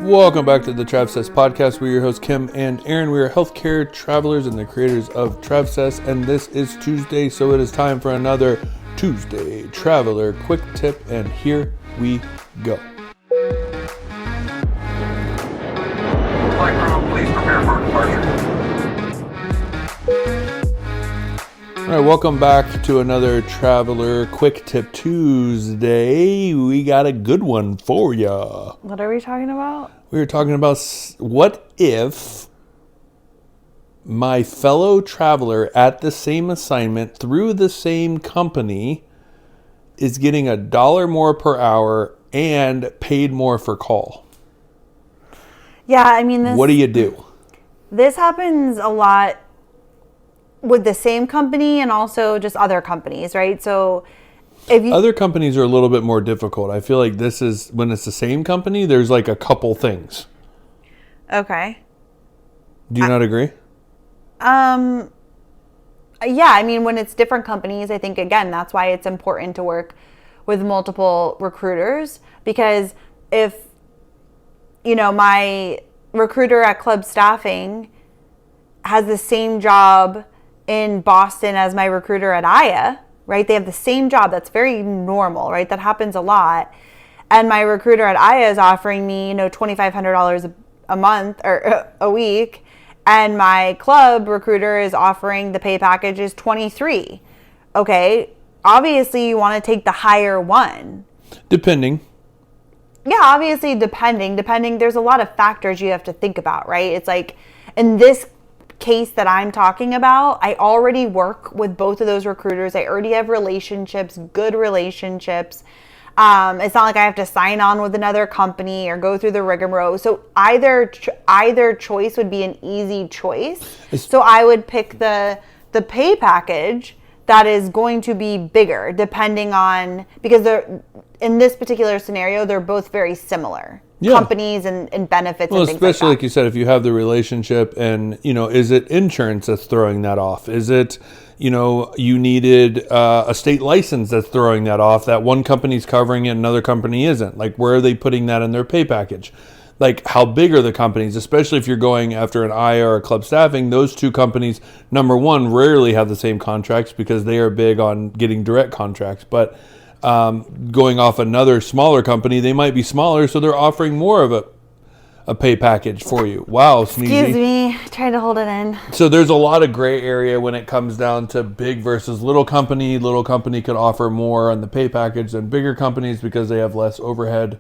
Welcome back to the Travsessed podcast. We're your hosts, Kim and Aaron. We are healthcare travelers and the creators of Travsessed, and this is Tuesday, so it is time for another Tuesday Traveler Quick Tip, and here we go. Flight crew, please prepare for departure. All right, welcome back to another Traveler Quick Tip Tuesday. We got a good one for ya. What are we talking about? We were talking about what if my fellow traveler at the same assignment through the same company is getting $1 more per hour and paid more for call. Yeah, I mean, What do you do? This happens a lot with the same company and also just other companies, right? So Other companies are a little bit more difficult. I feel like this is, when it's the same company, there's like a couple things. Okay. Do you not agree? Yeah, I mean, when it's different companies, I think, again, that's why it's important to work with multiple recruiters, because if, you know, my recruiter at Club Staffing has the same job in Boston as my recruiter at Aya, right? They have the same job. That's very normal, right? That happens a lot. And my recruiter at Aya is offering me, you know, $2,500 a month or a week. And my club recruiter is offering the pay package is $23,000. Okay. Obviously you want to take the higher one. Depending. Yeah, obviously depending. There's a lot of factors you have to think about, right? It's like in this case that I'm talking about, I already work with both of those recruiters. I already have relationships, good relationships. It's not like I have to sign on with another company or go through the rigmarole. So either choice would be an easy choice. So I would pick the pay package that is going to be bigger, depending on, because they're, in this particular scenario, they're both very similar. Yeah. Companies and benefits and things especially like that. Like you said, if you have the relationship and, you know, is it insurance that's throwing that off? Is it, you know, you needed a state license that's throwing that off, that one company's covering it, another company isn't? Like, where are they putting that in their pay package? Like, how big are the companies? Especially if you're going after an IA or a Club Staffing, those two companies, number one, rarely have the same contracts because they are big on getting direct contracts. But going off another smaller company, they might be smaller, so they're offering more of a pay package for you. Wow, Sneezy. Excuse me, trying to hold it in. So there's a lot of gray area when it comes down to big versus little company. Little company could offer more on the pay package than bigger companies because they have less overhead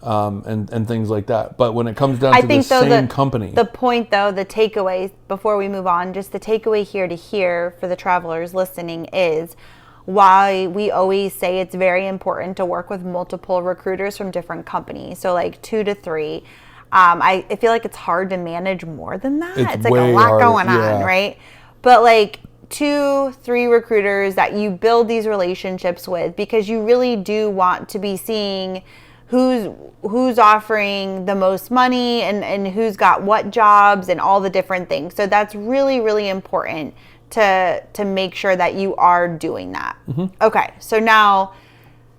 and things like that. But when it comes down to the same company. The point, though, the takeaway, before we move on, just the takeaway here for the travelers listening is why we always say it's very important to work with multiple recruiters from different companies. So like 2 to 3. I feel like it's hard to manage more than that. It's like a lot going on, right? But like 2, 3 recruiters that you build these relationships with, because you really do want to be seeing who's offering the most money and who's got what jobs and all the different things. So that's really, really important to make sure that you are doing that. Mm-hmm. Okay, so now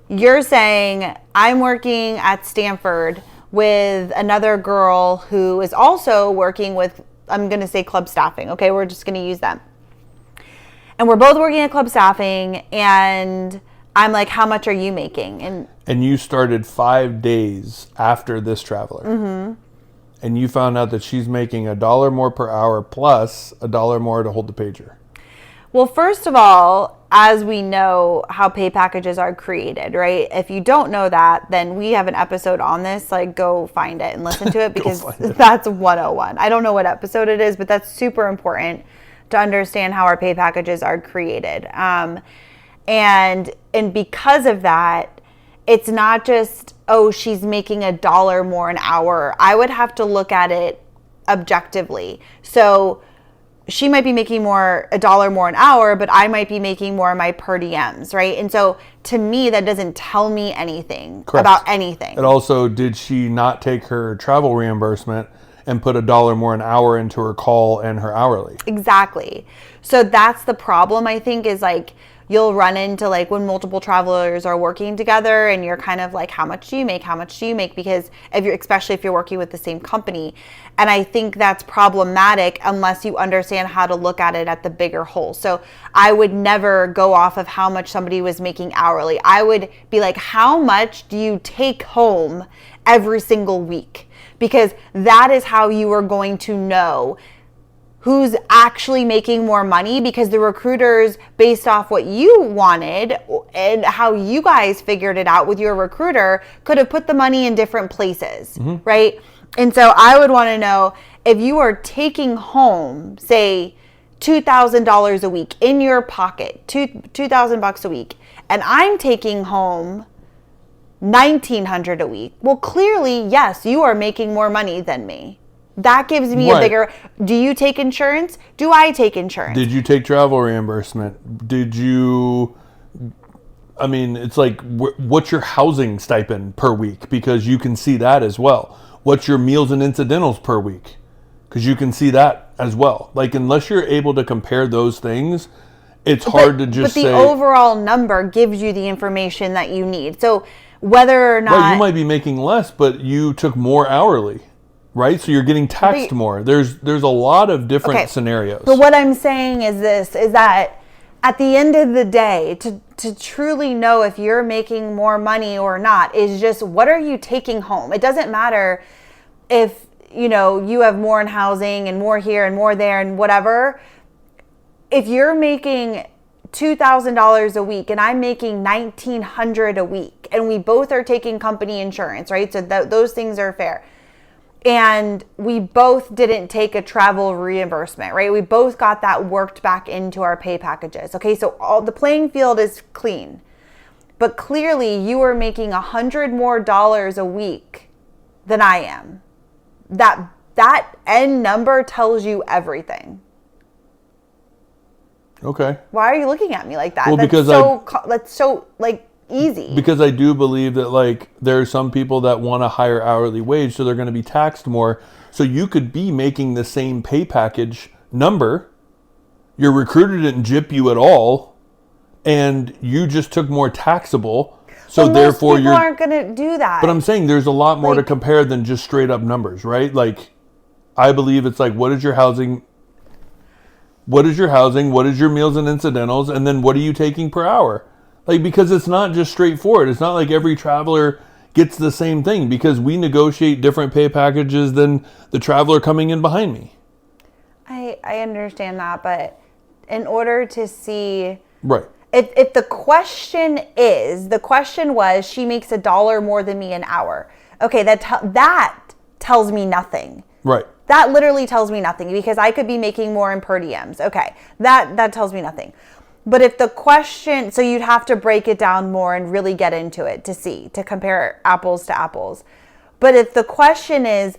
you're saying I'm working at Stanford with another girl who is also working with, I'm going to say Club Staffing. Okay, we're just going to use them. And we're both working at Club Staffing, and I'm like, how much are you making? And you started 5 days after this traveler. Mm-hmm. And you found out that she's making $1 more per hour plus $1 more to hold the pager. Well, first of all, as we know how pay packages are created, right? If you don't know that, then we have an episode on this. Like, go find it and listen to it because that's 101. I don't know what episode it is, but that's super important to understand how our pay packages are created. And because of that, it's not just, oh, she's making $1 more an hour. I would have to look at it objectively. So she might be making $1 more an hour, but I might be making more of my per diems, right? And so to me, that doesn't tell me anything about anything. And also, did she not take her travel reimbursement and put $1 more an hour into her call and her hourly? Exactly. So that's the problem, I think, is like you'll run into like when multiple travelers are working together and you're kind of like, how much do you make? How much do you make? Because especially if you're working with the same company. And I think that's problematic unless you understand how to look at it at the bigger whole. So I would never go off of how much somebody was making hourly. I would be like, how much do you take home every single week? Because that is how you are going to know who's actually making more money, because the recruiters, based off what you wanted and how you guys figured it out with your recruiter, could have put the money in different places, right? And so I would want to know if you are taking home, say, $2,000 a week in your pocket, $2,000 a week, and I'm taking home $1,900 a week. Well, clearly, yes, you are making more money than me. That gives me a bigger. Do you take insurance? Do I take insurance? Did you take travel reimbursement? Did you? I mean, it's like, what's your housing stipend per week? Because you can see that as well. What's your meals and incidentals per week? Because you can see that as well. Like, unless you're able to compare those things, it's hard to just say. But the overall number gives you the information that you need. So whether or not. Right, you might be making less, but you took more hourly. Right? So you're getting taxed more. There's a lot of different scenarios. But what I'm saying is this, is that at the end of the day, to truly know if you're making more money or not is just, what are you taking home? It doesn't matter if, you have more in housing and more here and more there and whatever. If you're making $2,000 a week and I'm making $1,900 a week and we both are taking company insurance, right? So those things are fair. And we both didn't take a travel reimbursement, right? We both got that worked back into our pay packages. Okay, so all the playing field is clean. But clearly you are making $100 more a week than I am. That end number tells you everything. Okay. Why are you looking at me like that? Well, that's so easy. Because I do believe that, like, there are some people that want a higher hourly wage, so they're going to be taxed more. So you could be making the same pay package number. Your recruiter didn't gyp you at all, and you just took more taxable. So well, therefore, people aren't going to do that. But I'm saying there's a lot more to compare than just straight up numbers, right? Like, I believe it's like, what is your housing? What is your housing? What is your meals and incidentals? And then what are you taking per hour? Like, because it's not just straightforward. It's not like every traveler gets the same thing, because we negotiate different pay packages than the traveler coming in behind me. I understand that, but in order to see... Right. If the question was, she makes $1 more than me an hour. Okay, that tells me nothing. Right. That literally tells me nothing, because I could be making more in per diems. Okay, that tells me nothing. But if the question, so you'd have to break it down more and really get into it to compare apples to apples. But if the question is,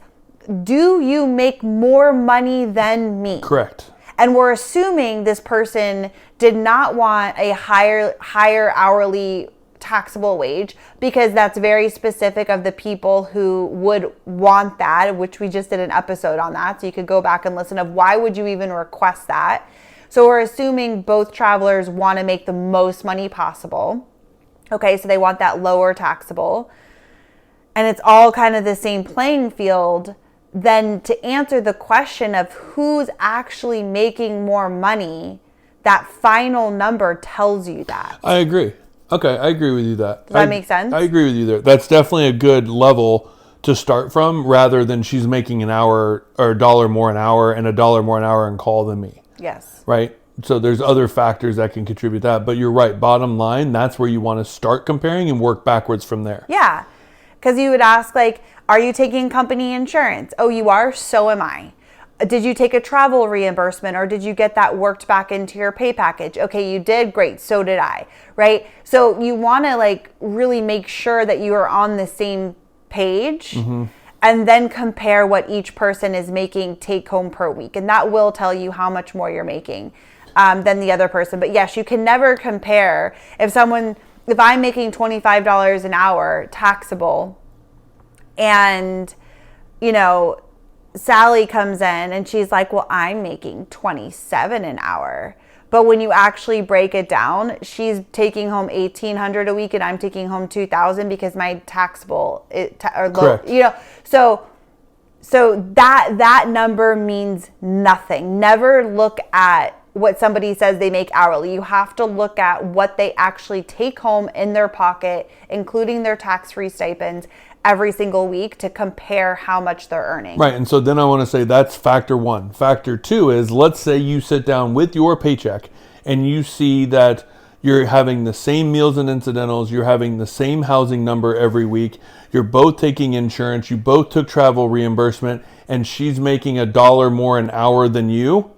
do you make more money than me? Correct. And we're assuming this person did not want a higher hourly taxable wage, because that's very specific of the people who would want that, which we just did an episode on that. So you could go back and listen of why would you even request that. So we're assuming both travelers want to make the most money possible. Okay, so they want that lower taxable. And it's all kind of the same playing field. Then to answer the question of who's actually making more money, that final number tells you that. I agree. Okay, I agree with you that. Does that make sense? I agree with you there. That's definitely a good level to start from, rather than she's making an hour or $1 more an hour and $1 more an hour in call than me. Yes. Right? So there's other factors that can contribute that. But you're right. Bottom line, that's where you want to start comparing and work backwards from there. Yeah. Because you would ask, like, are you taking company insurance? Oh, you are? So am I. Did you take a travel reimbursement, or did you get that worked back into your pay package? Okay, you did. Great. So did I. Right? So you want to, like, really make sure that you are on the same page. Mm-hmm. And then compare what each person is making take home per week. And that will tell you how much more you're making than the other person. But yes, you can never compare. If I'm making $25 an hour taxable, and, Sally comes in and she's like, well, I'm making $27 an hour. But when you actually break it down, she's taking home $1,800 a week and I'm taking home $2,000 because my taxable Correct. So that number means nothing. Never look at what somebody says they make hourly. You have to look at what they actually take home in their pocket, including their tax-free stipends, every single week to compare how much they're earning. Right. And so then I want to say that's factor one. Factor two is, let's say you sit down with your paycheck and you see that you're having the same meals and incidentals, you're having the same housing number every week, you're both taking insurance, you both took travel reimbursement, and she's making $1 more an hour than you.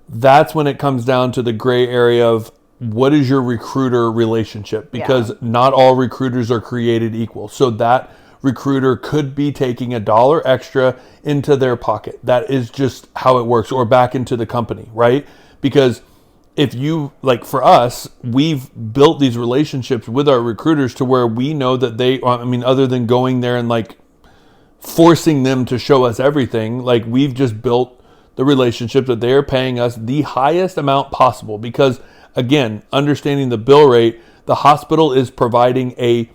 That's when it comes down to the gray area of what is your recruiter relationship, because not all recruiters are created equal. So that recruiter could be taking $1 extra into their pocket. That is just how it works, or back into the company, right? Because if you, like for us, we've built these relationships with our recruiters to where we know that they, I mean, other than going there and like forcing them to show us everything, like we've just built the relationship that they're paying us the highest amount possible. Because again, understanding the bill rate, the hospital is providing a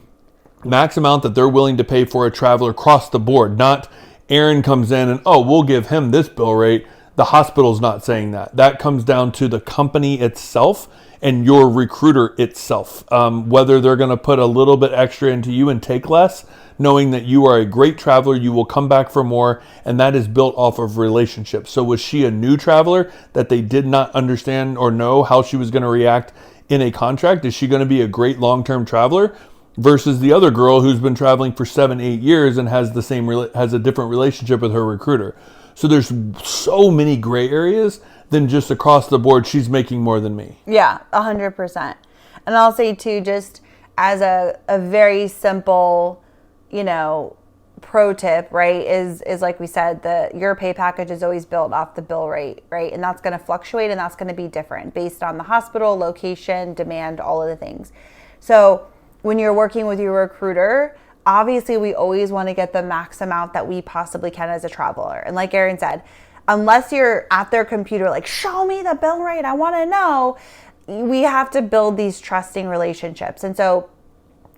max amount that they're willing to pay for a traveler across the board. Not Aaron comes in and, oh, we'll give him this bill rate. The hospital's not saying that. That comes down to the company itself and your recruiter itself. Whether they're going to put a little bit extra into you and take less, knowing that you are a great traveler, you will come back for more, and that is built off of relationships. So was she a new traveler that they did not understand or know how she was going to react in a contract? Is she going to be a great long-term traveler versus the other girl who's been traveling for 7-8 years and has a different relationship with her recruiter? So there's so many gray areas than just across the board, she's making more than me. Yeah, 100%. And I'll say too, just as a very simple, pro tip, right, is like we said, your pay package is always built off the bill rate, right? And that's going to fluctuate and that's going to be different based on the hospital, location, demand, all of the things. So when you're working with your recruiter, obviously we always want to get the max amount that we possibly can as a traveler. And like Aaron said, unless you're at their computer, like, show me the bill rate, I want to know, we have to build these trusting relationships. And so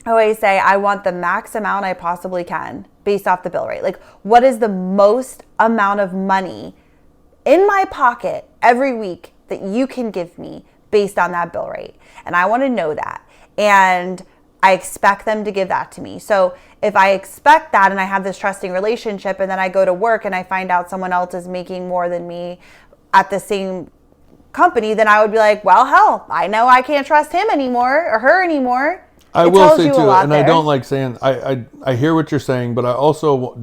I always say, I want the max amount I possibly can based off the bill rate. Like, what is the most amount of money in my pocket every week that you can give me based on that bill rate? And I want to know that. And I expect them to give that to me. So if I expect that and I have this trusting relationship and then I go to work and I find out someone else is making more than me at the same company, then I would be like, well, hell, I know I can't trust him anymore or her anymore. I will say too, and I don't like saying, I hear what you're saying, but I also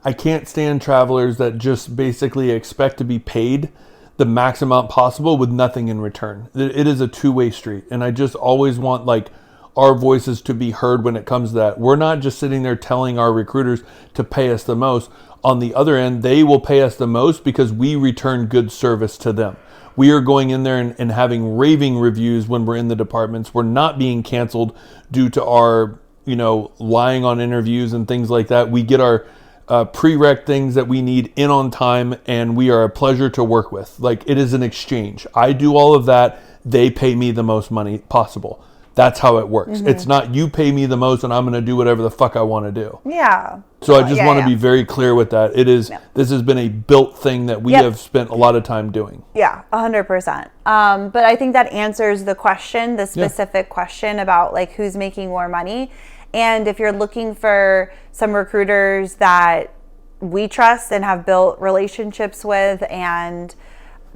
I can't stand travelers that just basically expect to be paid the max amount possible with nothing in return. It is a two-way street. And I just always want our voices to be heard when it comes to that. We're not just sitting there telling our recruiters to pay us the most. On the other end, they will pay us the most because we return good service to them. We are going in there and having raving reviews when we're in the departments. We're not being canceled due to our, lying on interviews and things like that. We get our prereq things that we need in on time, and we are a pleasure to work with. Like, it is an exchange. I do all of that. They pay me the most money possible. That's how it works. Mm-hmm. It's not you pay me the most and I'm going to do whatever the fuck I want to do. Yeah. So I just want to be very clear with that. It is, This has been a built thing that we have spent a lot of time doing. Yeah, 100%. But I think that answers the question, the specific question about who's making more money. And if you're looking for some recruiters that we trust and have built relationships with and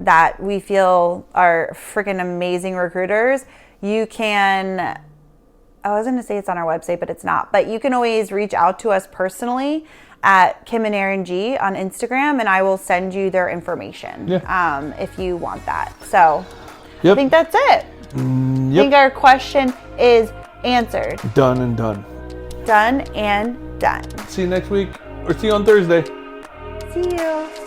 that we feel are freaking amazing recruiters, you can, I was going to say it's on our website, but it's not. But you can always reach out to us personally at Kim and Aaron G on Instagram, and I will send you their information if you want that. So I think that's it. I think our question is answered. Done and done. Done and done. See you next week, or see you on Thursday. See you.